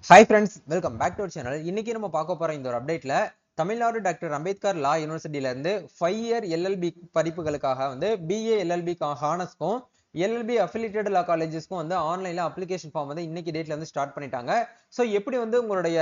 Hi friends, welcome back to our channel. இன்னைக்கு நம்ம பார்க்க போற இந்த ஒரு அப்டேட்ல தமிழ்நாடு டாக்டர் அம்பேத்கர் லா யூனிவர்சிட்டியில இருந்து 5 இயர் எல்எல்பி படிப்புகளுக்காக வந்து BA LLB ஹானர்ஸ்க்கும் LLB அஃபிலியேட்டட் லா காலேஜஸ்க்கும் வந்து ஆன்லைன்ல அப்ளிகேஷன் ஃபார்ம் வந்து இன்னைக்கு டேட்ல வந்து ஸ்டார்ட் பண்ணிட்டாங்க. சோ எப்படி வந்து உங்களுடைய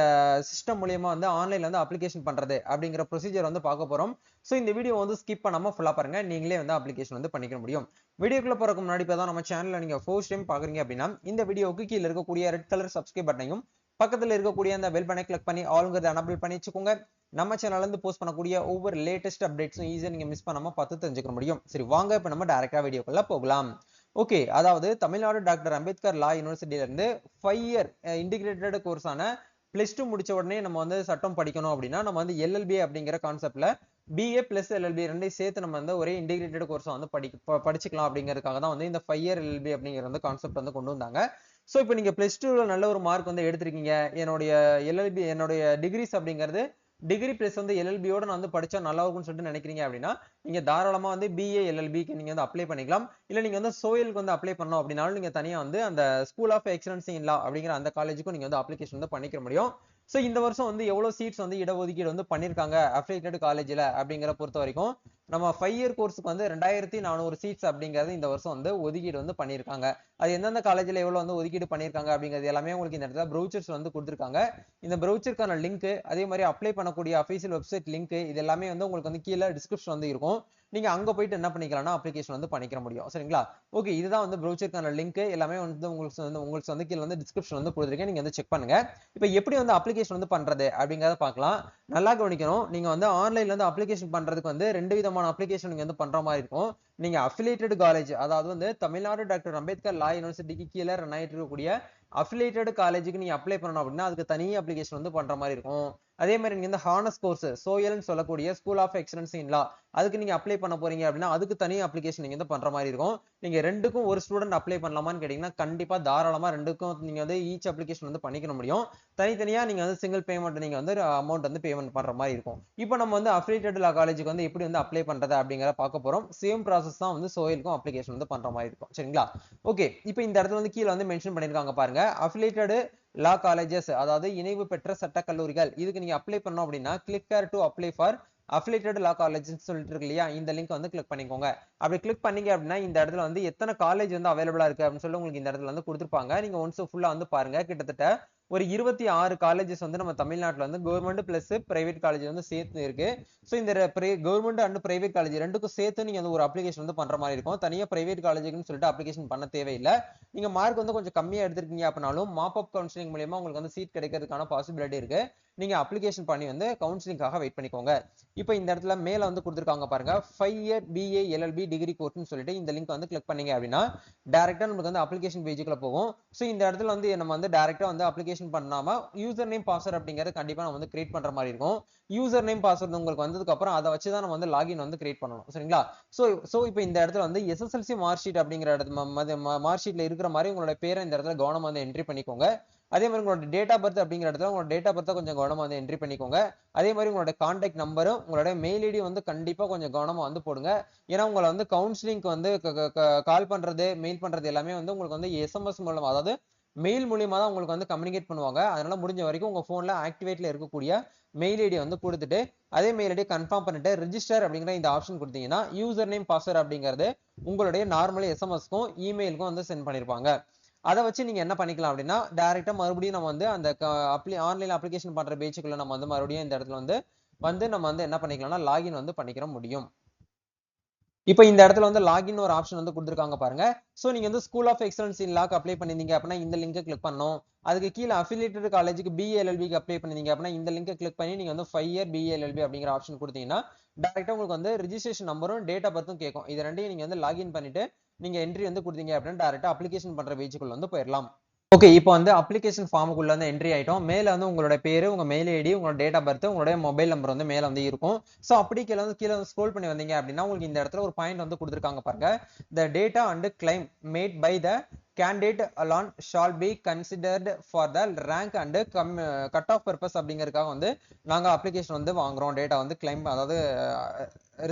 சிஸ்டம் மூலமா வந்து ஆன்லைன்ல வந்து அப்ளிகேஷன் பண்றது அப்படிங்கிற ப்ரொசீஜர் வந்து பார்க்க போறோம். சோ இந்த வீடியோ வந்து ஸ்கிப் பண்ணாம ஃபுல்லா பாருங்க. நீங்களே வந்து அப்ளிகேஷன் வந்து பண்ணிக்க முடியும். வீடியோக்குள்ள போறதுக்கு முன்னாடி இப்பதான் நம்ம சேனல்ல நீங்க ஃபர்ஸ்ட் டைம் பாக்குறீங்க அப்படின்னா இந்த வீடியோவுக்கு கீழ இருக்கக்கூடிய ரெட் கலர் சப்ஸ்கிரைப் பட்டனையும் பக்கத்துல இருக்கக்கூடிய அந்த பெல் பட்டனை கிளிக் பண்ணி ஆல்ங்கிறத எனேபிள் பண்ணி வச்சுக்கோங்க. நம்ம சேனல்ல இருந்து போஸ்ட் பண்ணக்கூடிய ஒவ்வொரு லேட்டஸ்ட் அப்டேட்ஸும் ஈஸியா நீங்க மிஸ் பண்ணாம பார்த்து தெரிஞ்சுக்க முடியும். சரி வாங்க இப்ப நம்ம டைரக்டா வீடியோக்குள்ள போகலாம். ஓகே, அதாவது தமிழ்நாடு டாக்டர் அம்பேத்கர் லா யூனிவர்சிட்டியில இருந்து 5 இயர் இன்டிகிரேட்டட் கோர்ஸான பிளஸ் 2 முடிச்ச உடனே நம்ம வந்து சட்டம் படிக்கணும் அப்படின்னா நம்ம வந்து எல்எல்பி அப்படிங்கிற கான்செப்ட்ல BA பிளஸ் LLB ரெண்டையும் சேர்த்து நம்ம வந்து ஒரே இன்டிகிரேட்டட் கோர்ஸ் வந்து படிச்சுக்கலாம் அப்படிங்கிறதுக்காக தான் வந்து இந்த 5 இயர் LLB அப்படிங்கிற வந்து கான்செப்ட் வந்து கொண்டு வந்தாங்க. சோ இப்போ நீங்க பிளஸ் 2ல நல்ல ஒரு மார்க் வந்து எடுத்திருக்கீங்க. என்னுடைய LLB என்னுடைய டிகிரிஸ் அப்படிங்கிறது டிகிரி பிளஸ் வந்து LLB-யோட நான் வந்து படிச்சா நல்லா இருக்கும்னு சொல்லிட்டு நினைக்கிறீங்க அப்படின்னா நீங்க தாராளமா வந்து BA LLB-க்கு நீங்க வந்து அப்ளை பண்ணிக்கலாம். இல்ல நீங்க வந்து சோயலுக்கு வந்து அப்ளை பண்ணணும் அப்படின்னாலும் நீங்க தனியா வந்து அந்த ஸ்கூல் ஆஃப் எக்ஸலன்ஸ் இன் லா அப்படிங்கிற அந்த காலேஜுக்கும் நீங்க வந்து அப்ளிகேஷன் வந்து பண்ணிக்க முடியும். சோ இந்த வருஷம் வந்து எவ்வளவு சீட்ஸ் வந்து இடஒதுக்கீடு வந்து பண்ணிருக்காங்க அஃபிலியேட்டட் காலேஜ்ல அப்படிங்கிற பொறுத்த வரைக்கும் நம்ம 5 இயர் கோர்ஸ்க்கு வந்து 2400 சீட்ஸ் அப்படிங்கிறது இந்த வருஷம் வந்து ஒதுக்கீடு வந்து பண்ணிருக்காங்க. அது எந்தெந்த காலேஜ்ல எவ்வளவு வந்து ஒதுக்கீடு பண்ணிருக்காங்க அப்படிங்கிறது எல்லாமே உங்களுக்கு இந்த இடத்துல ப்ரௌச்சர்ஸ் வந்து கொடுத்திருக்காங்க. இந்த ப்ரௌச்சருக்கான லிங்க் அதே மாதிரி அப்ளை பண்ணக்கூடிய அபிஷியல் வெப்சைட் லிங்க் இது எல்லாமே வந்து உங்களுக்கு வந்து கீழே டிஸ்கிரிப்ஷன் வந்து இருக்கும். நீங்க அங்க போயிட்டு என்ன பண்ணிக்கலாம்னா அப்ளிகேஷன் வந்து பண்ணிக்க முடியும். சரிங்களா? ஓகே, இதுதான் வந்து ப்ரௌச்சருக்கான லிங்க் எல்லாமே வந்து உங்களுக்கு வந்து கீழே வந்து டிஸ்கிரிப்ஷன் வந்து கொடுத்திருக்கேன். நீங்க வந்து செக் பண்ணுங்க. இப்போ எப்படி வந்து அப்ளிகேஷன் வந்து பண்றது அப்படிங்கறத பார்க்கலாம். நல்லா கவனிக்கணும். நீங்க வந்து ஆன்லைன்ல இருந்து அப்ளிகேஷன் பண்றதுக்கு வந்து ரெண்டு விதமான அப்ளிகேஷன் நீங்க வந்து பண்ற மாதிரி இருக்கும். நீங்க அஃபிலியேட்டட் காலேஜ் அதாவது வந்து தமிழ்நாடு டாக்டர் அம்பேத்கர் லா யூனிவர்சிட்டிக்கு கீழே ரன் ஆயிட்டு இருக்கக்கூடிய அஃபிலியேட்டட் காலேஜுக்கு நீங்க அப்ளை பண்ணணும் அப்படின்னா அதுக்கு தனி அப்ளிகேஷன் வந்து பண்ற மாதிரி இருக்கும். அதே மாதிரி நீங்க இந்த ஹானர்ஸ் கோர்ஸ் சோயல்னு சொல்லக்கூடிய ஸ்கூல் ஆஃப் எக்ஸலன்ஸ் இன் லா அதுக்கு நீங்க அப்ளை பண்ண போறீங்க அப்படின்னா அதுக்கு தனி அப்ளிகேஷன் நீங்க வந்து பண்ற மாதிரி இருக்கும். நீங்க ரெண்டுக்கும் ஒரு ஸ்டூடெண்ட் அப்ளை பண்ணலாமான்னு கேட்டீங்கன்னா கண்டிப்பா தாராளமா ரெண்டுக்கும் நீங்க வந்து ஈச் அப்ளிகேஷன் வந்து பண்ணிக்க முடியும். தனித்தனியா நீங்க வந்து சிங்கிள் பேமெண்ட் நீங்க வந்து அமௌண்ட் வந்து பேமெண்ட் பண்ற மாதிரி இருக்கும். இப்போ நம்ம வந்து அஃபிலியேட்டட் லா காலேஜுக்கு வந்து எப்படி வந்து அப்ளை பண்றது அப்படிங்கறத பார்க்க போறோம். சேம் ப்ராசஸ் தான் வந்து சோயலுக்கும் அப்ளிகேஷன் வந்து பண்ற மாதிரி இருக்கும். சரிங்களா? ஓகே, இப்போ இந்த இடத்துல வந்து கீழே வந்து மென்ஷன் பண்ணிருக்காங்க பாருங்க. அஃபிலியேட்டட் லா காலேஜஸ் அதாவது இணைவு பெற்ற சட்ட கல்லூரிகள் இதுக்கு நீங்க அப்ளை பண்ணணும் அப்படின்னா click here to apply for affiliated law காலேஜ்னு சொல்லிட்டு இருக்கு இல்லையா, இந்த லிங்க் வந்து கிளிக் பண்ணிக்கோங்க. அப்படி கிளிக் பண்ணீங்க அப்படின்னா இந்த இடத்துல வந்து எத்தனை காலேஜ் வந்து அவைலபிளா இருக்கு அப்படின்னு சொல்லி உங்களுக்கு இந்த இடத்துல வந்து கொடுத்துருப்பாங்க. நீங்க ஒன்ஸ் ஃபுல்லா வந்து பாருங்க. கிட்டத்தட்ட ஒரு 26 காலேஜஸ் வந்து நம்ம தமிழ்நாட்டுல வந்து கவர்மெண்ட் பிளஸ் பிரைவேட் காலேஜ் வந்து சேர்த்து இருக்கு. சோ இந்த கவர்மெண்ட் அண்ட் பிரைவேட் காலேஜ் ரெண்டுக்கும் சேர்த்து நீங்க வந்து ஒரு அப்ளிகேஷன் வந்து பண்ற மாதிரி இருக்கும். தனியா பிரைவேட் காலேஜுக்குன்னு சொல்லிட்டு அப்ளிகேஷன் பண்ண தேவையில்லை. நீங்க மார்க் வந்து கொஞ்சம் கம்மியா எடுத்திருக்கீங்க அப்படின்னாலும் மாப் அப் கவுன்சிலிங் மூலமா உங்களுக்கு வந்து சீட் கிடைக்கிறதுக்கான பாசிபிலிட்டி இருக்கு. நீங்க அப்ளிகேஷன் பண்ணி வந்து கவுன்சிலிங்காக வெயிட் பண்ணிக்கோங்க. இப்போ இந்த இடத்துல மேல வந்து கொடுத்துருக்காங்க பாருங்க 5 இயர் BA LLB டிகிரி கோர்ஸ்னு சொல்லிட்டு இந்த லிங்க் வந்து கிளிக் பண்ணீங்க அப்படின்னா டைரக்டா நமக்கு வந்து அப்ளிகேஷன் பேஜுக்குள்ள போகும். சோ இந்த இடத்துல வந்து நம்ம வந்து டைரக்டா வந்து அப்ளிகேஷன் பண்ணாம யூசர் நேம் பாஸ்வேர்ட் அப்படிங்கறது கண்டிப்பா நம்ம வந்து கிரியேட் பண்ற மாதிரி இருக்கும். யூசர் நேம் பாஸ்வேர்ட் உங்களுக்கு வந்ததுக்கு அப்புறம் அதை வச்சு தான் நம்ம வந்து லாகின் வந்து கிரியேட் பண்ணணும். சரிங்களா? சோ இப்போ இந்த இடத்துல வந்து SSLC மார்க் ஷீட் அப்படிங்கிற இடத்துல மார்க் ஷீட்ல இருக்கிற மாதிரி உங்களோட பேரை இந்த இடத்துல கவனமா வந்து என்ட்ரி பண்ணிக்கோங்க. அதே மாதிரி உங்களோட டேட் ஆஃப் பர்த் அப்படிங்கிற இடத்துல உங்களோட டேட் ஆஃப் பர்த்தை கொஞ்சம் கவனமா வந்து என்ட்ரி பண்ணிக்கோங்க. அதே மாதிரி உங்களோட கான்டாக்ட் நம்பரும் உங்களோட மெயில் ஐடி வந்து கண்டிப்பா கொஞ்சம் கவனமா வந்து போடுங்க. ஏன்னா உங்களை வந்து கவுன்சிலிங்க்கு வந்து கால் பண்றது மெயில் பண்றது எல்லாமே வந்து உங்களுக்கு வந்து SMS மூலமா அதாவது மெயில் மூலியமா தான் உங்களுக்கு வந்து கம்யூனிகேட் பண்ணுவாங்க. அதனால முடிஞ்ச வரைக்கும் உங்க போன்ல ஆக்டிவேட்ல இருக்கக்கூடிய மெயில் ஐடி வந்து கொடுத்துட்டு அதே மெயில் ஐடி கன்ஃபார்ம் பண்ணிட்டு ரெஜிஸ்டர் அப்படிங்கிற இந்த ஆப்ஷன் கொடுத்தீங்கன்னா யூசர் நேம் பாஸ்வேர்ட் அப்படிங்கிறது உங்களுடைய நார்மல் SMSக்கும் இமெயிலுக்கும் வந்து சென்ட் பண்ணிருப்பாங்க. அதை வச்சு நீங்க என்ன பண்ணிக்கலாம் அப்படின்னா டைரக்டா மறுபடியும் நம்ம வந்து அந்த ஆன்லைன் அப்ளிகேஷன் பண்ற பேஜுக்குள்ள நம்ம வந்து மறுபடியும் இந்த இடத்துல வந்து நம்ம வந்து என்ன பண்ணிக்கலாம்னா லாகின் வந்து பண்ணிக்கிற முடியும். இப்போ இந்த இடத்துல வந்து லாகின் ஒரு ஆப்ஷன் வந்து கொடுத்துருக்காங்க பாருங்க. சோ நீங்க வந்து ஸ்கூல் ஆஃப் எக்ஸலன்ஸ் இன் லாக்கு அப்ளை பண்ணிருந்தீங்க அப்படின்னா இந்த லிங்கை கிளிக் பண்ணணும். அதுக்கு கீழே அஃபிலியேட்டட் காலேஜுக்கு BA LLB-க்கு அப்ளை பண்ணிருந்தீங்க அப்படின்னா இந்த லிங்கை கிளிக் பண்ணி நீங்க வந்து 5 இயர் BA LLB அப்படிங்கிற ஆப்ஷன் கொடுத்தீங்கன்னா டைரக்டா உங்களுக்கு வந்து ரெஜிஸ்ட்ரேஷன் நம்பரும் டேட் ஆஃப் பர்த்தும் கேட்கும். இது ரெண்டையும் நீங்க வந்து லாகின் பண்ணிட்டு நீங்க என்ட்ரி வந்து கொடுத்தீங்க அப்படின்னா டைரக்டா அப்ளிகேஷன் பண்ற பேஜுக்குள்ள வந்து போயிடலாம். ஓகே, இப்போ வந்து அப்ளிகேஷன் ஃபார்முக்குள்ள வந்து என்ட்ரி ஆயிட்டோம். மேல வந்து உங்களோட பேரு உங்க மெயில் ஐடி உங்களோட டேட் ஆஃப் பர்த் உங்களுடைய மொபைல் நம்பர் வந்து மேல வந்து இருக்கும். சோ அப்படி கீழே வந்து ஸ்க்ரோல் பண்ணி வந்தீங்க அப்படின்னா உங்களுக்கு இந்த இடத்துல ஒரு பாயிண்ட் வந்து கொடுத்துருக்காங்க பாருங்க. The data and claim made by the candidate alone shall be considered for the rank and cut off purpose அப்படிங்கறதுக்காக வந்து நாங்க அப்ளிகேஷன் வந்து வாங்குறோம் டேட்டா வந்து கிளைம் அதாவது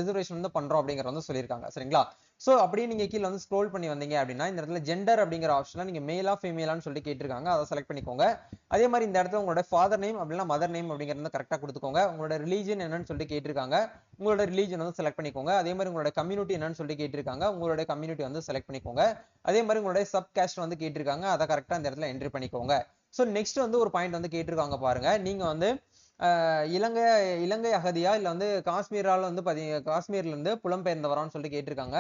ரிசர்வேஷன் வந்து பண்றோம் அப்படிங்கறத வந்து சொல்லியிருக்காங்க. சரிங்களா? சோ அப்படியே நீங்க கீழ வந்து ஸ்க்ரோல் பண்ணி வந்தீங்க அப்படின்னா இந்த இடத்துல ஜெண்டர் அப்படிங்கிற ஆப்ஷன்ல நீங்க மேலா ஃபீமேலான்னு சொல்லிட்டு கேட்டிருக்காங்க, அதை செலக்ட் பண்ணிக்கோங்க. அதே மாதிரி இந்த இடத்துல உங்களோட ஃபாதர் நேம் அப்படின்னா மதர் நேம் அப்படிங்கறத கரெக்டா கொடுத்துக்கோங்க. உங்களோட ரிலீஜன் என்னன்னு சொல்லிட்டு கேட்டிருக்காங்க, உங்களோட ரிலீஜன் வந்து செலக்ட் பண்ணிக்கோங்க. அதே மாதிரி உங்களோட கம்யூனிட்டி என்னன்னு சொல்லிட்டு கேட்டிருக்காங்க, உங்களோட கம்யூனிட்டி வந்து செலக்ட் பண்ணிக்கோங்க. அதே மாதிரி உங்களோட சப் காஸ்ட் வந்து கேட்டிருக்காங்க, அதை கரெக்டா இந்த இடத்துல என்ட்ரி பண்ணிக்கோங்க. சோ நெக்ஸ்ட் வந்து ஒரு பாயிண்ட் வந்து கேட்டிருக்காங்க பாருங்க, நீங்க வந்து இலங்கை இலங்கை அகதியா இல்ல வந்து காஷ்மீரால வந்து பாத்தீங்க காஷ்மீர்ல இருந்து புலம்பெயர்ந்தவரான்னு சொல்லிட்டு கேட்டிருக்காங்க.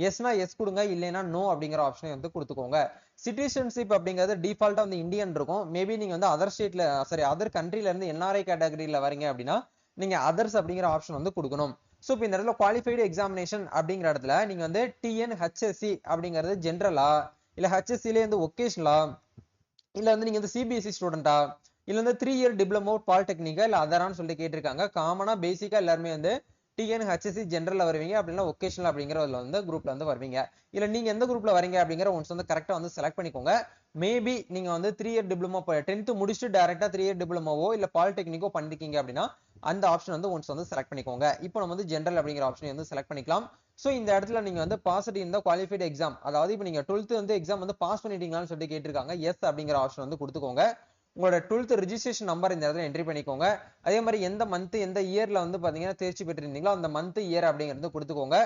எஸ்னா எஸ் கொடுங்க, இல்லைன்னா நோ அப்படிங்கிற ஆப்ஷனை வந்து கொடுத்துக்கோங்க. சிட்டிசன்ஷிப் அப்படிங்கிறது டிஃபால்ட்டா வந்து இந்தியன் இருக்கும். மேபி நீங்க வந்து அதர் ஸ்டேட்ல சாரி அதர் கண்ட்ரில இருந்து என்ஆர்ஐ கேட்டகரியில வரீங்க அப்படின்னா நீங்க அதர்ஸ் அப்படிங்கிற ஆப்ஷன் வந்து கொடுக்கணும். சோ இப்போ இந்த இடத்துல குவாலிஃபைடு எக்ஸாமினேஷன் அப்படிங்கிற இடத்துல நீங்க வந்து டிஎன்ஹெச்எஸ்சி அப்படிங்கிறது ஜென்ரலா இல்ல ஹெச்எஸ்சிலே வந்து ஒகேஷனலா இல்ல வந்து நீங்க வந்து சிபிஎஸ்சி ஸ்டூடெண்டா இல்ல வந்து 3 இயர் டிப்ளமோ பாலிடெக்னிக்கா இல்ல அதரான்னு சொல்லிட்டு கேட்டிருக்காங்க. காமனா பேசிக்கா எல்லாருமே வந்து டிஎன்ஹெச்எஸ்சி ஜென்ரல்ல வருவீங்க, அப்படின்னா ஒகேஷனல் அப்படிங்கறதுல வந்து குரூப்ல வந்து வருவீங்க. இல்ல நீங்க எந்த குரூப்ல வரீங்க அப்படிங்கிற ஒன்ஸ் வந்து கரெக்டா வந்து செலக்ட் பண்ணிக்கோங்க. மேபி நீங்க வந்து 3 இயர் டிப்ளமோ 10th முடிச்சுட்டு டைரக்டா 3 இயர் டிப்ளமோவோ இல்ல பாலிடெக்னிக்கோ பண்ணிருக்கீங்க அப்படின்னா அந்த ஆப்ஷன் வந்து ஒன்ஸ் வந்து செலக்ட் பண்ணிக்கோங்க. இப்போ நம்ம வந்து ஜென்ரல் அப்படிங்கிற ஆப்ஷன் வந்து செலக்ட் பண்ணிக்கலாம். சோ இந்த இடத்துல நீங்க வந்து பாசிட்டிவ் இந்த குவாலிஃபைடு எக்ஸாம், அதாவது இப்போ நீங்க 12th வந்து எக்ஸாம் வந்து பாஸ் பண்ணிட்டீங்களான்னு சொல்லிட்டு கேட்டிருக்காங்க. எஸ் அப்படிங்கிற ஆப்ஷன் வந்து கொடுத்துக்கோங்க. உங்களோட 12th ரெஜிஸ்ட்ரேஷன் நம்பர் இந்த இடத்துல என்ட்ரி பண்ணிக்கோங்க. அதே மாதிரி எந்த மந்த் எந்த இயர்ல வந்து பாத்தீங்கன்னா தேர்ச்சி பெற்றிருந்தீங்களோ அந்த மந்த் இயர் அப்படிங்கிறது கொடுத்துக்கோங்க.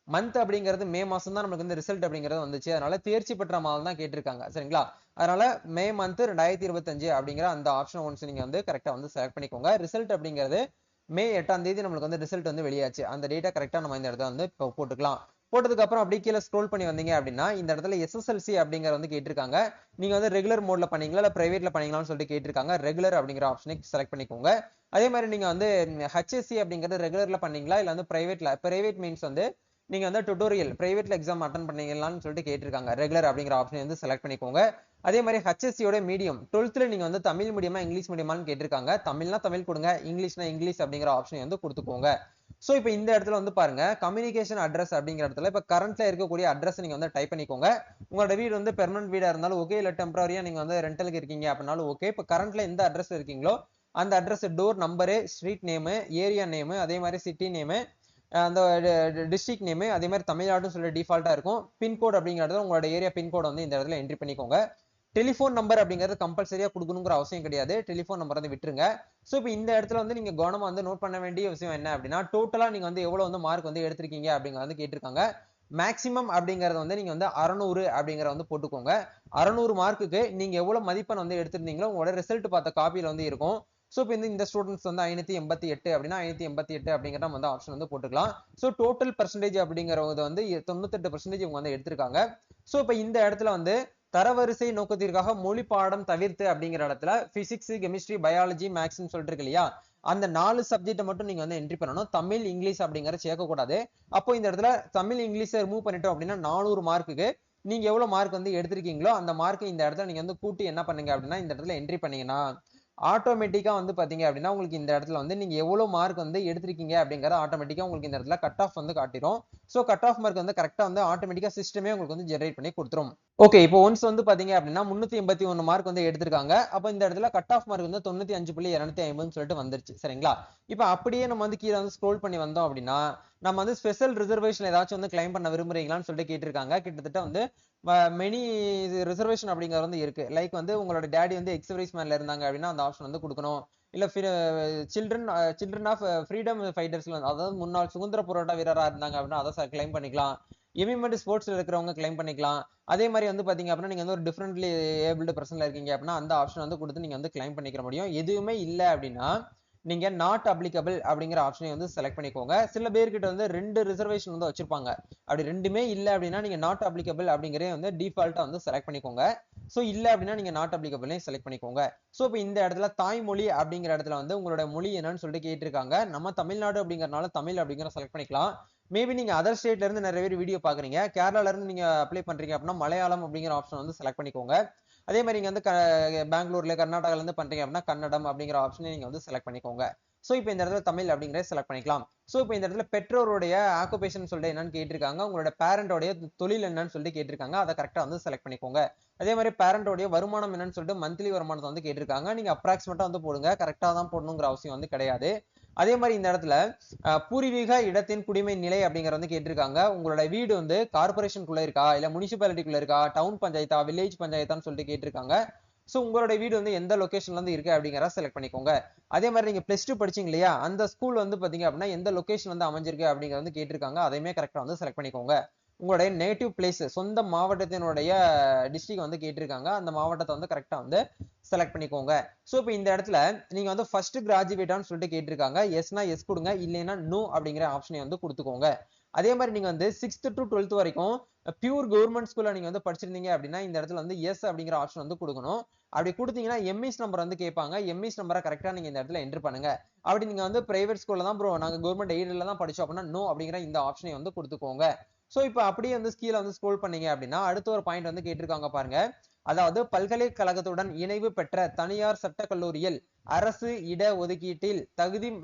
மந்த் அப்படிங்கிறது மே மாசம் தான் நமக்கு வந்து ரிசல்ட் அப்படிங்கிறது வந்துச்சு, அதனால தேர்ச்சி பெற்ற மாதம் தான் கேட்டிருக்காங்க. சரிங்களா, அதனால மே மந்த் 2025 அப்படிங்கிற அந்த ஆப்ஷன் ஒன்ஸ் நீங்க வந்து கரெக்டா வந்து செலக்ட் பண்ணிக்கோங்க. ரிசல்ட் அப்படிங்கிறது மே 8ஆம் தேதி நம்மளுக்கு வந்து ரிசல்ட் வந்து வெளியாச்சு. அந்த டேட்டா கரெக்டா நம்ம இந்த இடத்துல வந்து போட்டுக்கலாம். போட்டதுக்கு அப்புறம் அப்படியே கீழே ஸ்க்ரோல் பண்ணி வந்தீங்க அப்படின்னா இந்த இடத்துல எஸ்எஸ்எல்சி அப்படிங்கிற வந்து கேட்டிருக்காங்க. நீங்க வந்து ரெகுலர் மோட்ல பண்ணீங்களா இல்ல பிரைவேட்ல பண்ணீங்களான்னு சொல்லிட்டு கேட்டிருக்காங்க. ரெகுலர் அப்படிங்கிற ஆப்ஷனை செலக்ட் பண்ணிக்கோங்க. அதே மாதிரி நீங்க வந்து ஹெச்எஸ்சி அப்படிங்கிறது ரெகுலர்ல பண்ணீங்களா இல்ல வந்து பிரைவேட்ல, பிரைவேட் மீன்ஸ் வந்து நீங்க வந்து டுட்டோரியல் பிரைவேட்ல எக்ஸாம் அட்டன் பண்ணீங்களான்னு சொல்லிட்டு கேட்டிருக்காங்க. ரெகுலர் அப்படிங்கிற ஆப்ஷனை வந்து செலக்ட் பண்ணிக்கோங்க. அதே மாதிரி ஹெச்எஸ்சியோட மீடியம் 12th நீங்க வந்து தமிழ் மீடியமா இங்கிலீஷ் மீடியமான்னு கேட்டிருக்காங்க. தமிழ்னா தமிழ் கொடுங்க, இங்கிலீஷ்னா இங்கிலீஷ் அப்படிங்கிற ஆப்ஷனை வந்து கொடுத்துக்கோங்க. சோ இப்போ இந்த இடத்துல வந்து பாருங்க கம்யூனிகேஷன் அட்ரஸ் அப்படிங்கிற இடத்துல இப்ப கரண்ட்ல இருக்கக்கூடிய அட்ரஸ் நீங்க வந்து டைப் பண்ணிக்கோங்க. உங்களோட வீடு வந்து பெர்மனன்ட் வீடா இருந்தாலும் ஓகே, இல்ல டெம்பரரியா நீங்க வந்து ரெண்டலுக்கு இருக்கீங்க அப்படின்னாலும் ஓகே. இப்ப கரண்ட்ல எந்த அட்ரஸ் இருக்கீங்களோ அந்த address, door number, street name, area name, அதே மாதிரி சிட்டி நேமு, அந்த டிஸ்ட்ரிக்ட் நேமு, அதே மாதிரி தமிழ்நாடுன்னு சொல்லி டிஃபால்ட்டா இருக்கும். பின்கோட் அப்படிங்கிறது உங்களோட ஏரியா பின்கோட் வந்து இந்த இடத்துல என்ட்ரி பண்ணிக்கோங்க. டெலிஃபோன் நம்பர் அப்படிங்கிறது கம்பல்சரியா கொடுக்கணுங்கிற அவசியம் கிடையாது, டெலிஃபோன் நம்பர் வந்து விட்டுருங்க. சோ இப்போ இந்த இடத்துல வந்து நீங்க கவனமா வந்து நோட் பண்ண வேண்டிய விஷயம் என்ன அப்படின்னா டோட்டலா நீங்க வந்து எவ்வளவு வந்து மார்க் வந்து எடுத்திருக்கீங்க அப்படிங்க வந்து கேட்டிருக்காங்க. மேக்ஸிமம் அப்படிங்கறது வந்து நீங்க வந்து 600 அப்படிங்கற வந்து போட்டுக்கோங்க. 600 மார்க்குக்கு நீங்க எவ்வளவு மதிப்பெண் வந்து எடுத்திருந்தீங்களோ உங்களோட ரிசல்ட் பார்த்த காப்பியில வந்து இருக்கும். சோ இப்போ இந்த ஸ்டூடெண்ட்ஸ் வந்து 588 அப்படின்னா 588 அப்படிங்கிற நம்ம வந்து ஆப்ஷன் வந்து போட்டுக்கலாம். சோ டோட்டல் பெர்சன்டேஜ் அப்படிங்கறது வந்து 98% இவங்க வந்து எடுத்திருக்காங்க. சோ இப்போ இந்த இடத்துல வந்து தரவரிசை நோக்கத்திற்காக மொழி பாடம் தவிர்த்து அப்படிங்கிற இடத்துல பிசிக்ஸ், கெமிஸ்ட்ரி, பயாலஜி, மேக்ஸ்னு சொல்லிட்டு இருக்கு இல்லையா, அந்த 4 சப்ஜெக்ட் மட்டும் நீங்க வந்து என்ட்ரி பண்ணணும். தமிழ், இங்கிலீஷ் அப்படிங்கறத சேர்க்க கூடாது. அப்போ இந்த இடத்துல தமிழ், இங்கிலீஷ் ரிமூவ் பண்ணிட்டோம் அப்படின்னா 400 மார்க்குக்கு நீங்க எவ்வளவு மார்க் வந்து எடுத்திருக்கீங்களோ அந்த மார்க் இந்த இடத்துல நீங்க வந்து கூட்டி என்ன பண்ணுங்க அப்படின்னா இந்த இடத்துல என்ட்ரி பண்ணீங்கன்னா ஆட்டோமேட்டிக்கா வந்து பாத்தீங்க அப்படின்னா உங்களுக்கு இந்த இடத்துல வந்து நீங்க எவ்வளவு மார்க் வந்து எடுத்திருக்கீங்க அப்படிங்கறது ஆட்டோமேட்டிக்கா உங்களுக்கு இந்த இடத்துல கட் ஆஃப் வந்து காட்டிடும். சோ கட் ஆஃப் மார்க் வந்து கரெக்டா வந்து ஆட்டோமேட்டிக்கா சிஸ்டமே உங்களுக்கு வந்து ஜெனரேட் பண்ணி கொடுத்துரும். ஓகே, இப்போ ஒன்ஸ் வந்து பாத்தீங்க அப்படின்னா 381 மார்க் வந்து எடுத்திருக்காங்க. அப்ப இந்த இடத்துல கட் ஆஃப் மார்க் வந்து 95.250 சொல்லிட்டு வந்துருச்சு. சரிங்களா, இப்போ அப்படியே நம்ம வந்து கீழே வந்து ஸ்க்ரோல் பண்ணி வந்தோம் அப்படின்னா நம்ம வந்து ஸ்பெஷல் ரிசர்வேஷன் ஏதாச்சும் வந்து கிளைம் பண்ண விரும்புறீங்களான்னு சொல்லிட்டு கேட்டிருக்காங்க. கிட்டத்தட்ட வந்து மெனி ரிசர்வேஷன் அப்படிங்கிறது வந்து இருக்கு. லைக் வந்து உங்களோட டேடி வந்து எக்ஸர்வைஸ் மேன்ல இருந்தாங்க அப்படின்னா அந்த ஆப்ஷன் வந்து கொடுக்கணும். இல்ல சில்ட்ரன் ஆஃப் ஃப்ரீடம் ஃபைட்டர்ஸ்ல அதாவது முன்னாள் சுதந்திர போராட்ட வீரரா இருந்தாங்க அப்படின்னா அதை கிளைம் பண்ணிக்கலாம். எமிமெண்ட் ஸ்போர்ட்ஸ்ல இருக்கிறவங்க கிளைம் பண்ணிக்கலாம். அதே மாதிரி வந்து பாத்தீங்க அப்படின்னா நீங்க வந்து ஒரு டிஃபரெண்ட்லி ஏபிள்டு பர்சன்ல இருக்கீங்க அப்படின்னா அந்த ஆப்ஷன் வந்து கொடுத்து நீங்க வந்து கிளைம் பண்ணிக்க முடியும். எதுவுமே இல்லை அப்படின்னா நீங்க நாட் அப்ளிகபிள் அப்படிங்கிற ஆப்ஷனை வந்து செலக்ட் பண்ணிக்கோங்க. சில பேர்கிட்ட வந்து 2 ரிசர்வேஷன் வந்து வச்சிருப்பாங்க. அப்படி ரெண்டுமே இல்ல அப்படின்னா நீங்க நாட் அப்ளிகபிள் அப்படிங்கறத வந்து டிஃபால்ட்டா வந்து செலக்ட் பண்ணிக்கோங்க. சோ இல்ல அப்படின்னா நீங்க நாட் அப்ளிகபிள் செலக்ட் பண்ணிக்கோங்க. சோ இப்போ இந்த இடத்துல தாய்மொழி அப்படிங்கிற இடத்துல வந்து உங்களோட மொழி என்னன்னு சொல்லிட்டு கேட்டிருக்காங்க. நம்ம தமிழ்நாடு அப்படிங்கறதுனால தமிழ் அப்படிங்கிற செலக்ட் பண்ணிக்கலாம். மேபி நீங்க அதர் ஸ்டேட்ல இருந்து நிறைய பேர் வீடியோ பாக்குறீங்க, கேரளால இருந்து நீங்க அப்ளை பண்றீங்க அப்படின்னா மலையாளம் அப்படிங்கிற ஆப்ஷன் வந்து செலக்ட் பண்ணிக்கோங்க. அதே மாதிரி நீங்க வந்து பெங்களூர்ல கர்நாடகால இருந்து பண்றீங்க அப்படின்னா கன்னடம் அப்படிங்கிற ஆப்ஷனை நீங்க வந்து செலக்ட் பண்ணிக்கோங்க. சோ இப்போ இந்த இடத்துல தமிழ் அப்படிங்கறத செலக்ட் பண்ணிக்கலாம். சோ இப்போ இந்த இடத்துல பெற்றோருடைய ஆக்குபேஷன் சொல்லிட்டு என்னன்னு கேட்டிருக்காங்க. உங்களோட பேரண்டோடைய தொழில் என்னன்னு சொல்லிட்டு கேட்டிருக்காங்க. அதை கரெக்டா வந்து செலக்ட் பண்ணிக்கோங்க. அதே மாதிரி பேரண்டோடைய வருமானம் என்னன்னு சொல்லிட்டு மந்த்லி வருமானத்தை வந்து கேட்டிருக்காங்க. நீங்க அப்ராக்சிமேட்டா வந்து போடுங்க, கரெக்டா தான் போடணுங்கிற அவசியம் வந்து கிடையாது. அதே மாதிரி இந்த இடத்துல பூர்வீக இடத்தின் குடிமை நிலை அப்படிங்கிற வந்து கேட்டிருக்காங்க. உங்களோட வீடு வந்து கார்பரேஷனுக்குள்ள இருக்கா, இல்ல முனிசிபாலிட்டிக்குள்ள இருக்கா, டவுன் பஞ்சாயத்தா, வில்லேஜ் பஞ்சாயத்தான்னு சொல்லிட்டு கேட்டிருக்காங்க. சோ உங்களோட வீடு வந்து எந்த லொகேஷன்ல இருந்து இருக்கு அப்படிங்கறத செலக்ட் பண்ணிக்கோங்க. அதே மாதிரி நீங்க +2 படிச்சீங்க இல்லையா, அந்த ஸ்கூல் வந்து பாத்தீங்க அப்படின்னா எந்த லொகேஷன் வந்து அமைஞ்சிருக்கு அப்படிங்கறது வந்து கேட்டிருக்காங்க. அதையுமே கரெக்டா வந்து செலக்ட் பண்ணிக்கோங்க. உங்களுடைய நேட்டிவ் பிளேஸ், சொந்த மாவட்டத்தினுடைய டிஸ்ட்ரிக்ட் வந்து கேட்டிருக்காங்க. அந்த மாவட்டத்தை வந்து கரெக்டா வந்து செலக்ட் பண்ணிக்கோங்க. சோ இப்போ இந்த இடத்துல நீங்க வந்து ஃபர்ஸ்ட் கிராஜுவேட்டான்னு சொல்லிட்டு கேட்டிருக்காங்க. எஸ்னா எஸ் கொடுங்க, இல்லைன்னா நோ அப்படிங்கிற ஆப்ஷனை வந்து கொடுத்துக்கோங்க. அதே மாதிரி நீங்க வந்து 6th to 12th வரைக்கும் பியூர் கவர்மெண்ட் ஸ்கூல்ல நீங்க வந்து படிச்சிருந்தீங்க அப்படின்னா இந்த இடத்துல வந்து எஸ் அப்படிங்கிற ஆப்ஷன் வந்து கொடுக்கணும். அப்படி கொடுத்தீங்கன்னா எம்இஸ் நம்பர் வந்து கேட்பாங்க. எம்இஸ் நம்பரை கரெக்டா நீங்க இந்த இடத்துல என்டர் பண்ணுங்க. அப்படி நீங்க வந்து பிரைவேட் ஸ்கூல்ல தான் ப்ரோ நாங்க கவர்மெண்ட் எய்ட்ல தான் படிச்சோம் அப்படின்னா நோ அப்படிங்கிற இந்த ஆப்ஷனை வந்து கொடுத்துக்கோங்க. சோ இப்போ அப்படியே வந்து கீழே வந்து ஸ்க்ரோல் பண்ணீங்க அப்படின்னா அடுத்த ஒரு பாயிண்ட் வந்து கேட்டிருக்காங்க பாருங்க. அதாவது பல்கலைக்கழகத்துடன் இணைவு பெற்ற தனியார் சட்ட கல்லூரியில் அரசு இட ஒதுக்கீட்டில்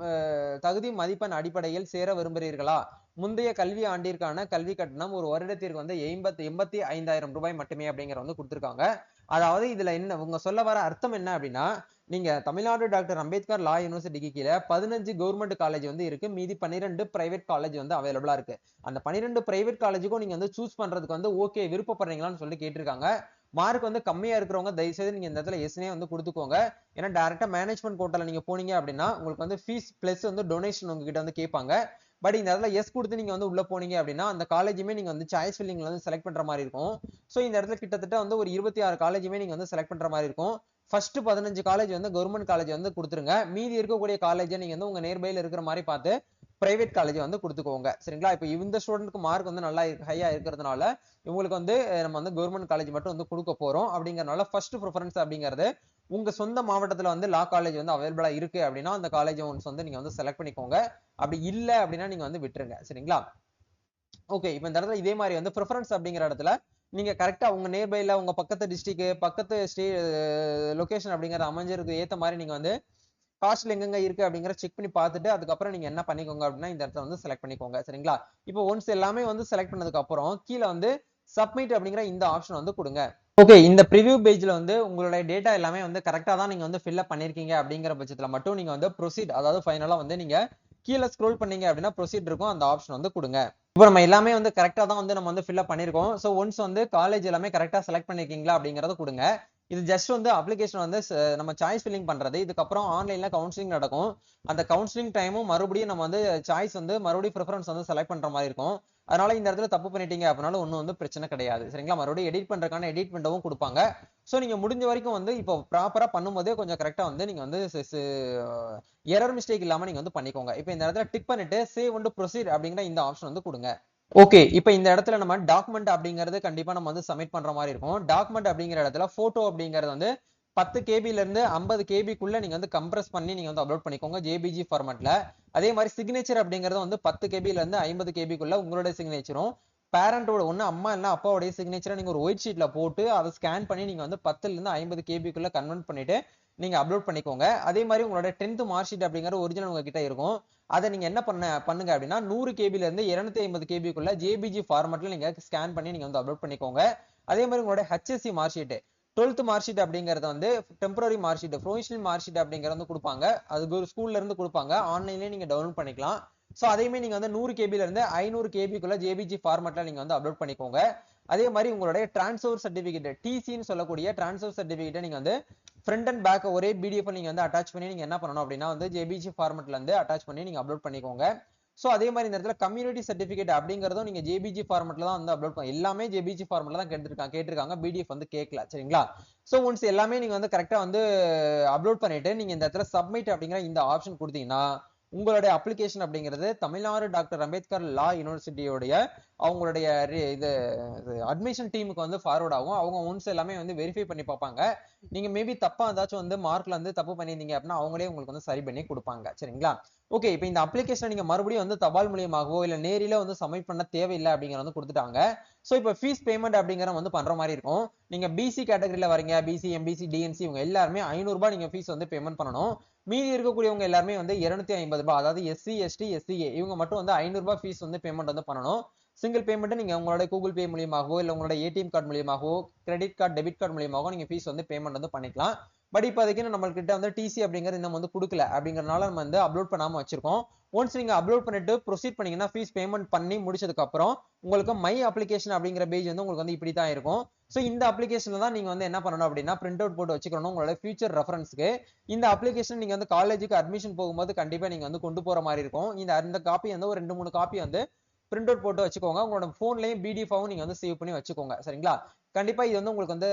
தகுதி மதிப்பெண் அடிப்படையில் சேர விரும்புகிறீர்களா? முந்தைய கல்வி ஆண்டிற்கான கல்வி கட்டணம் ஒரு வருடத்திற்கு வந்து 85,000 ரூபாய் மட்டுமே அப்படிங்கிற வந்து கொடுத்திருக்காங்க. அதாவது இதுல என்ன உங்க சொல்ல வர அர்த்தம் என்ன அப்படின்னா, நீங்க தமிழ்நாடு டாக்டர் அம்பேத்கர் லா யூனிவர்சிட்டிக்கு கீழே 15 கவர்மெண்ட் காலேஜ் வந்து இருக்கு, மீதி 12 பிரைவேட் காலேஜ் வந்து அவைலபிளா இருக்கு. அந்த 12 பிரைவேட் காலேஜுக்கும் நீங்க வந்து சூஸ் பண்றதுக்கு வந்து ஓகே விருப்பப்படுறீங்களான்னு சொல்லி கேட்டிருக்காங்க. மார்க் வந்து கம்மியா இருக்கிறவங்க தயவு செய்து நீங்க இந்த இடத்துல எஸ்னே வந்து கொடுத்துக்கோங்க. ஏன்னா டைரக்டா மேனேஜ்மெண்ட் கோட்டால நீங்க போனீங்க அப்படின்னா உங்களுக்கு வந்து ஃபீஸ் பிளஸ் வந்து டொனேஷன் உங்ககிட்ட வந்து கேட்பாங்க. பட் இந்த இடத்துல எஸ் கொடுத்து நீங்க வந்து உள்ள போனீங்க அப்படின்னா அந்த காலேஜுமே நீங்க வந்து சாய்ஸ் ஃபில்லிங்ல வந்து செலக்ட் பண்ற மாதிரி இருக்கும். சோ இந்த இடத்துல கிட்டத்தட்ட வந்து ஒரு 26 காலேஜுமே நீங்க வந்து செலக்ட் பண்ற மாதிரி இருக்கும். ஃபர்ஸ்ட் 15 காலேஜ் வந்து கவர்மெண்ட் காலேஜ் வந்து கொடுத்துருங்க. மீதி இருக்கக்கூடிய காலேஜை நீங்க வந்து உங்க நியர்பைல இருக்கிற மாதிரி பார்த்து பிரைவேட் காலேஜ் வந்து கொடுத்துக்கோங்க. சரிங்களா? இப்போ இந்த ஸ்டூடெண்ட்க்கு மார்க் வந்து நல்லா ஹையா இருக்கிறதுனால இவங்களுக்கு வந்து நம்ம வந்து கவர்மெண்ட் காலேஜ் மட்டும் வந்து கொடுக்க போறோம். அப்படிங்கறதுனால ஃபர்ஸ்ட் ப்ரிஃபரன்ஸ் அப்படிங்கிறது உங்க சொந்த மாவட்டத்துல வந்து லா காலேஜ் வந்து அவைலபிளா இருக்கு அப்படின்னா அந்த காலேஜ் ஒன்ஸ் வந்து நீங்க வந்து செலக்ட் பண்ணிக்கோங்க. அப்படி இல்ல அப்படின்னா நீங்க வந்து விட்டுருங்க. சரிங்களா? ஓகே, இப்போ இந்த இடத்துல இதே மாதிரி வந்து ப்ரிஃபரன்ஸ் அப்படிங்கிற இடத்துல நீங்க கரெக்டா உங்க நியர்பைல உங்க பக்கத்து டிஸ்ட்ரிக்ட் பக்கத்து லொகேஷன் அப்படிங்கிற அமைஞ்சிருக்கு ஏத்த மாதிரி நீங்க வந்து காஸ்ட்ல எங்கெங்க இருக்கு அப்படிங்கிற செக் பண்ணி பார்த்துட்டு அதுக்கப்புறம் நீங்க என்ன பண்ணிக்கோங்க அப்படின்னா இந்த இடத்துல வந்து செலக்ட் பண்ணிக்கோங்க. சரிங்களா? இப்போ ஒன்ஸ் எல்லாமே வந்து செலக்ட் பண்ணதுக்கு அப்புறம் கீழே வந்து சப்மிட் அப்படிங்கிற இந்த ஆப்ஷன் வந்து கொடுங்க. ஓகே, இந்த ப்ரிவ்யூ பேஜ்ல வந்து உங்களுடைய டேட்டா எல்லாமே வந்து கரெக்டா தான் நீங்க வந்து ஃபில் அப் பண்ணிருக்கீங்க அப்படிங்கிற பட்சத்துல மட்டும் நீங்க வந்து ப்ரொசீட், அதாவது ஃபைனலா வந்து நீங்க கீழே ஸ்க்ரோல் பண்ணீங்க அப்படின்னா ப்ரொசீட் இருக்கும், அந்த ஆப்ஷன் வந்து கொடுங்க. இப்போ நம்ம எல்லாமே வந்து கரெக்டா தான் வந்து நம்ம வந்து ஃபில் அப் பண்ணிருக்கோம். ஸோ ஒன்ஸ் வந்து காலேஜ் எல்லாமே கரெக்டா செலக்ட் பண்ணிருக்கீங்களா அப்படிங்கறத கொடுங்க. இது ஜஸ்ட் வந்து அப்ளிகேஷன் வந்து நம்ம சாய்ஸ் ஃபில்லிங் பண்றது. இதுக்கப்புறம் ஆன்லைன்ல கவுன்சிலிங் நடக்கும். அந்த கவுன்சிலிங் டைமும் மறுபடியும் நம்ம வந்து சாய்ஸ் வந்து மறுபடியும் ப்ரிஃபரன்ஸ் வந்து செலக்ட் பண்ற மாதிரி இருக்கும். அதனால இந்த இடத்துல தப்பு பண்ணிட்டீங்க அப்படின்னாலும் ஒன்றும் வந்து பிரச்சனை கிடையாது. சரிங்களா? மறுபடியும் எடிட் பண்றதுக்கான எடிட் பண்ணவும் கொடுப்பாங்க. ஸோ நீங்க முடிஞ்ச வரைக்கும் வந்து இப்போ ப்ராப்பரா பண்ணும்போதே கொஞ்சம் கரெக்டா வந்து நீங்க வந்து எரர் மிஸ்டேக் இல்லாம நீங்க வந்து பண்ணிக்கோங்க. இப்போ இந்த இடத்துல டிக் பண்ணிட்டு சேவ் வந்து ப்ரொசீட் அப்படிங்கிற இந்த ஆப்ஷன் வந்து கொடுங்க. ஓகே, இப்போ இந்த இடத்துல நம்ம டாக்குமெண்ட் அப்படிங்கிறது கண்டிப்பா நம்ம வந்து சப்மிட் பண்ற மாதிரி இருக்கும். டாக்குமெண்ட் அப்படிங்கிற இடத்துல போட்டோ அப்படிங்கிறது வந்து 10 கேபில இருந்து 50 கேபிக்குள்ள நீங்க வந்து கம்ப்ரஸ் பண்ணி நீங்க வந்து அப்லோட் பண்ணிக்கோங்க ஜேபிஜி ஃபார்மேட்ல. அதே மாதிரி சிக்னேச்சர் அப்படிங்கிறது வந்து 10 கேபில இருந்து 50 கேபிக்குள்ள உங்களுடைய சிக்னேச்சரும் பேரண்டோட ஒண்ணு அம்மா இல்ல அப்பாவுடைய சிக்னேச்சரை நீங்க ஒரு ஒயிட் ஷீட்ல போட்டு அதை ஸ்கேன் பண்ணி நீங்க வந்து 10ல இருந்து 50 கேபிக்குள்ள கன்வெர்ட் பண்ணிட்டு நீங்க அப்லோட் பண்ணிக்கோங்க. அதே மாதிரி உங்களோட 10th மார்க் ஷீட் அப்படிங்கிற ஒரிஜினல் உங்ககிட்ட இருக்கும். அதை நீங்க என்ன பண்ணுங்க அப்படின்னா 100 கேபில இருந்து 250 கேபிக்குள்ள ஜேபிஜி ஃபார்மேட்ல நீங்க ஸ்கேன் பண்ணி நீங்க வந்து அப்லோட் பண்ணிக்கோங்க. அதே மாதிரி உங்களோட HSC mark sheet 12th mark sheet அப்படிங்கறது வந்து temporary mark sheet provisional mark sheet அப்படிங்கறது வந்து கொடுப்பாங்க. அது ஒரு ஸ்கூல்ல இருந்து கொடுப்பாங்க, ஆன்லைன்லயே நீங்க டவுன்லோட் பண்ணிக்கலாம். சோ அதையுமே நீங்க வந்து 100 கேபில இருந்து 500 கேபிக்குள்ள ஜேபிஜி ஃபார்மேட்ல நீங்க வந்து அப்லோட் பண்ணிக்கோங்க. அதே மாதிரி உங்களுடைய டிரான்ஸ்ஃபர் சர்டிபிகேட் டிசின்னு சொல்லக்கூடிய டிரான்ஸ்ஃபர் சர்டிபிகேட்டை நீங்க வந்து ஃப்ரண்ட் அண்ட் பேக் ஒரே பிடிஎஃப் நீங்க வந்து அட்டாச் பண்ணி நீங்க என்ன பண்ணணும் அப்படின்னா வந்து ஜேபிஜி ஃபார்மேட்ல இருந்து அட்டாச் பண்ணி நீங்க அப்லோட் பண்ணிக்கோங்க. சோ அதே மாதிரி இந்த இடத்துல கம்யூனிட்டி சர்டிபிகேட் அப்படிங்கறதும் நீங்க ஜேபிஜி ஃபார்மேட்ல தான் வந்து அப்லோட் பண்ணி எல்லாமே ஜேபிஜி ஃபார்மேட்ல தான் கேட்டிருக்காங்க பிடிஎஃப் வந்து கேட்கல. சரிங்களா? சோ ஒன்ஸ் எல்லாமே நீங்க வந்து கரெக்டா வந்து அப்லோட் பண்ணிட்டு நீங்க இந்த இடத்துல சப்மிட் அப்படிங்கிற இந்த ஆப்ஷன் கொடுத்தீங்கன்னா உங்களுடைய அப்ளிகேஷன் அப்படிங்கிறது தமிழ்நாடு டாக்டர் அம்பேத்கர் லா யூனிவர்சிட்டியோடைய அவங்களுடைய இது அட்மிஷன் டீமுக்கு வந்து ஃபார்வர்ட் ஆகும். அவங்க ஒன்ஸ் எல்லாமே வந்து வெரிஃபை பண்ணி பார்ப்பாங்க. நீங்க மேபி தப்பா ஏதாச்சும் வந்து மார்க்ல வந்து தப்பு பண்ணியிருந்தீங்க அப்படின்னா அவங்களே உங்களுக்கு வந்து சரி பண்ணி கொடுப்பாங்க. சரிங்களா? ஓகே, இப்போ இந்த அப்ளிகேஷன் நீங்க மறுபடியும் வந்து தபால் மூலியமாகவோ இல்ல நேரில வந்து சப்மிட் பண்ண தேவையில்லை அப்படிங்கறத வந்து கொடுத்துட்டாங்க. சோ இப்போ ஃபீஸ் பேமெண்ட் அப்படிங்கிற வந்து பண்ற மாதிரி இருக்கும். நீங்க பிசி கேட்டகரியில வரீங்க, பிசி எம்பிசி டிஎன்சி இவங்க எல்லாருமே 500 ரூபாய் நீங்க ஃபீஸ் வந்து பேமெண்ட் பண்ணணும். மீதி இருக்கக்கூடியவங்க எல்லாருமே வந்து 250 ரூபாய், அதாவது எஸ்சி எஸ்டி எஸ்சிஏ இவங்க மட்டும் வந்து 500 ரூபாய் ஃபீஸ் வந்து பேமெண்ட் வந்து பண்ணணும். சிங்கிள் பேமெண்ட் நீங்க உங்களோட கூகுள் பே மூலியமாகவோ இல்ல உங்களோட ஏடிஎம் கார்டு மூலியமாகவோ கிரெடிட் கார்டு டெபிட் கார்டு மூலியமாகவோ நீங்க ஃபீஸ் வந்து பேமெண்ட் வந்து பண்ணிக்கலாம். பட் இப்போதைக்கு நம்மள்கிட்ட வந்து டிசி அப்படிங்கிறது நம்ம வந்து கொடுக்கல அப்படிங்கறதுனால நம்ம வந்து அப்லோட் பண்ணாம வச்சிருக்கோம். ஒன்ஸ் நீங்க அப்லோட் பண்ணிட்டு ப்ரொசீட் பண்ணீங்கன்னா ஃபீஸ் பேமெண்ட் பண்ணி முடிச்சதுக்கு அப்புறம் உங்களுக்கு மை அப்ளிகேஷன் அப்படிங்கிற பேஜ் வந்து உங்களுக்கு வந்து இப்படி தான் இருக்கும். ஸோ இந்த அப்ளிகேஷன்ல தான் நீங்க வந்து என்ன பண்ணணும் அப்படின்னா பிரிண்ட் அவுட் போட்டு வச்சுக்கணும் உங்களோட ஃபியூச்சர் ரெஃபரன்ஸ்க்கு. இந்த அப்ளிகேஷன் நீங்க வந்து காலேஜுக்கு அட்மிஷன் போகும்போது கண்டிப்பா நீங்க வந்து கொண்டு போற மாதிரி இருக்கும். இந்த காப்பி வந்து ஒரு 2-3 காப்பி வந்து பிரிண்ட் அவுட் போட்டு வச்சுக்கோங்க. உங்களோட போன்லயும் பிடிஎஃபாவும் நீங்க வந்து சேவ் பண்ணி வச்சுக்கோங்க. சரிங்களா? கண்டிப்பா இது வந்து உங்களுக்கு வந்து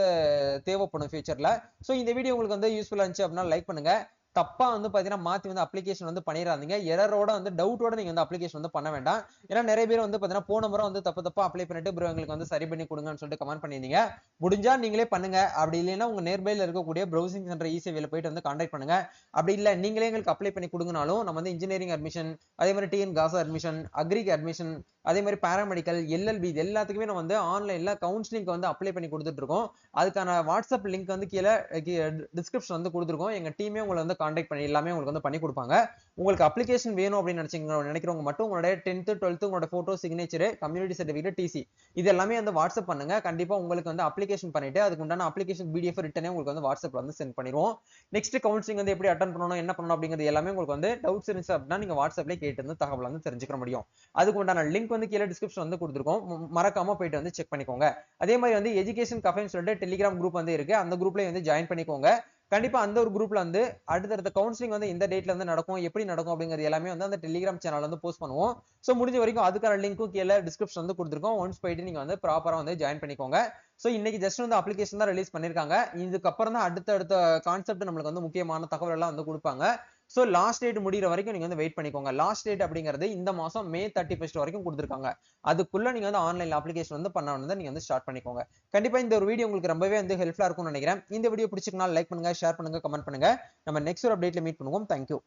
தேவைப்படும் ஃபியூச்சர்ல. சோ இந்த வீடியோ உங்களுக்கு வந்து யூஸ்ஃபுல்லா இருந்துச்சு அப்படின்னா லைக் பண்ணுங்க. தப்பா வந்து பாத்தீங்கன்னா மாத்தி வந்து அப்ளிகேஷன் வந்து பண்ணிடாதீங்க. எரரோட வந்து டவுட்டோட நீங்க வந்து அப்ளிகேஷன் வந்து பண்ண வேண்டாம். ஏன்னா நிறைய பேர் வந்து பாத்தீங்கன்னா போன முறை வந்து தப்பா அப்ளை பண்ணிட்டு ப்ரோ எங்களுக்கு வந்து சரி பண்ணி கொடுங்கன்னு சொல்லிட்டு கமெண்ட் பண்ணிருந்தீங்க. முடிஞ்சா நீங்களே பண்ணுங்க. அப்படி இல்லைன்னா உங்க நியர்பைல இருக்கக்கூடிய ப்ரௌசிங் சென்டர் இசேவையில போயிட்டு வந்து கான்டாக்ட் பண்ணுங்க. அப்படி இல்ல நீங்களே எங்களுக்கு அப்ளை பண்ணி கொடுங்கனாலும் நம்ம வந்து இன்ஜினியரிங் அட்மிஷன், அதே மாதிரி டிஎன் காசா அட்மிஷன், அக்ரிக்கு அட்மிஷன், அதே மாதிரி பாராமெடிக்கல், எல்எல்பி இது எல்லாத்துக்குமே நம்ம வந்து ஆன்லைன்ல கவுன்சிலிங்க்கு வந்து அப்ளை பண்ணி கொடுத்துட்டு இருக்கோம். அதுக்கான வாட்ஸ்அப் லிங்க் வந்து கீழே டிஸ்கிரிப்ஷன் வந்து கொடுத்துருக்கோம். எங்க டீமே உங்களை வந்து கான்டாக்ட் பண்ணி எல்லாமே உங்களுக்கு வந்து பண்ணி கொடுப்பாங்க. உங்களுக்கு அப்ளிகேஷன் வேணும் அப்படின்னு நினைக்கிறவங்க மட்டும் உங்களுடைய 10th 12th உங்களோட photo, signature, community certificate, TC இது எல்லாமே வந்து வாட்ஸ்அப் பண்ணுங்க. கண்டிப்பா உங்களுக்கு வந்து அப்ளிகேஷன் பண்ணிட்டு அதுக்கு உண்டான அப்ளிகேஷன் பிடிஎஃப் ரிட்டனே உங்களுக்கு வந்து வாட்ஸ்அப்ல வந்து சென்ட் பண்ணிடுவோம். நெக்ஸ்ட் கவுன்சிலிங் வந்து எப்படி அட்டன் பண்ணணும், என்ன பண்ணணும் அப்படிங்கிறது எல்லாமே உங்களுக்கு வந்து டவுட்ஸ் இருந்துச்சு அப்படின்னா நீங்க வாட்ஸ்அப்ல கேட்டு வந்து தகவல் வந்து தெரிஞ்சுக்க முடியும். அதுக்கு உண்டான லிங்க் வந்து கீழே டிஸ்கிரிப்ஷன் வந்து கொடுத்துருக்கோம். மறக்காம போயிட்டு வந்து செக் பண்ணிக்கோங்க. அதே மாதிரி வந்து எஜுகேஷன் கஃபேன்னு சொல்லிட்டு டெலிகிராம் குரூப் வந்து இருக்கு. அந்த குரூப்ல வந்து ஜாயின் பண்ணிக்கோங்க. கண்டிப்பா அந்த ஒரு குரூப்ல வந்து அடுத்தடுத்த கவுன்சிலிங் வந்து இந்த டேட்ல வந்து நடக்கும், எப்படி நடக்கும் அப்படிங்கிறது எல்லாமே வந்து அந்த டெலிகிராம் சேனல் வந்து போஸ்ட் பண்ணுவோம். சோ முடிஞ்ச வரைக்கும் அதுக்கான லிங்க்கும் கீழே டிஸ்கிரிப்ஷன் வந்து கொடுத்துருக்கோம். ஒன்ஸ் போயிட்டு நீங்க வந்து ப்ராப்பரா வந்து ஜாயின் பண்ணிக்கோங்க. சோ இன்னைக்கு ஜஸ்ட் வந்து அப்ளிகேஷன் தான் ரிலீஸ் பண்ணிருக்காங்க. இதுக்கப்புறம் தான் அடுத்த கான்செப்ட் நம்மளுக்கு வந்து முக்கியமான தகவல் எல்லாம் வந்து கொடுப்பாங்க. சோ லாஸ்ட் டேட் முடிகிற வரைக்கும் நீங்க வந்து வெயிட் பண்ணிக்கோங்க. லாஸ்ட் டேட் அப்படிங்கிறது இந்த மாசம் மே 31 வரைக்கும் கொடுத்துருக்காங்க. அதுக்குள்ள நீங்க வந்து ஆன்லைன்ல அப்ளிகேஷன் வந்து பண்ண வந்து நீங்க வந்து ஸ்டார்ட் பண்ணிக்கோங்க. கண்டிப்பா இந்த ஒரு வீடியோ உங்களுக்கு ரொம்பவே வந்து ஹெல்ப்ஃபுல்லா இருக்கும்னு நினைக்கிறேன். இந்த வீடியோ பிடிச்சிருந்தா லைக் பண்ணுங்க, ஷேர் பண்ணுங்க, கமெண்ட் பண்ணுங்க. நம்ம நெக்ஸ்ட் ஒரு அப்டேட்ல மீட் பண்ணுவோம். தேங்க்யூ.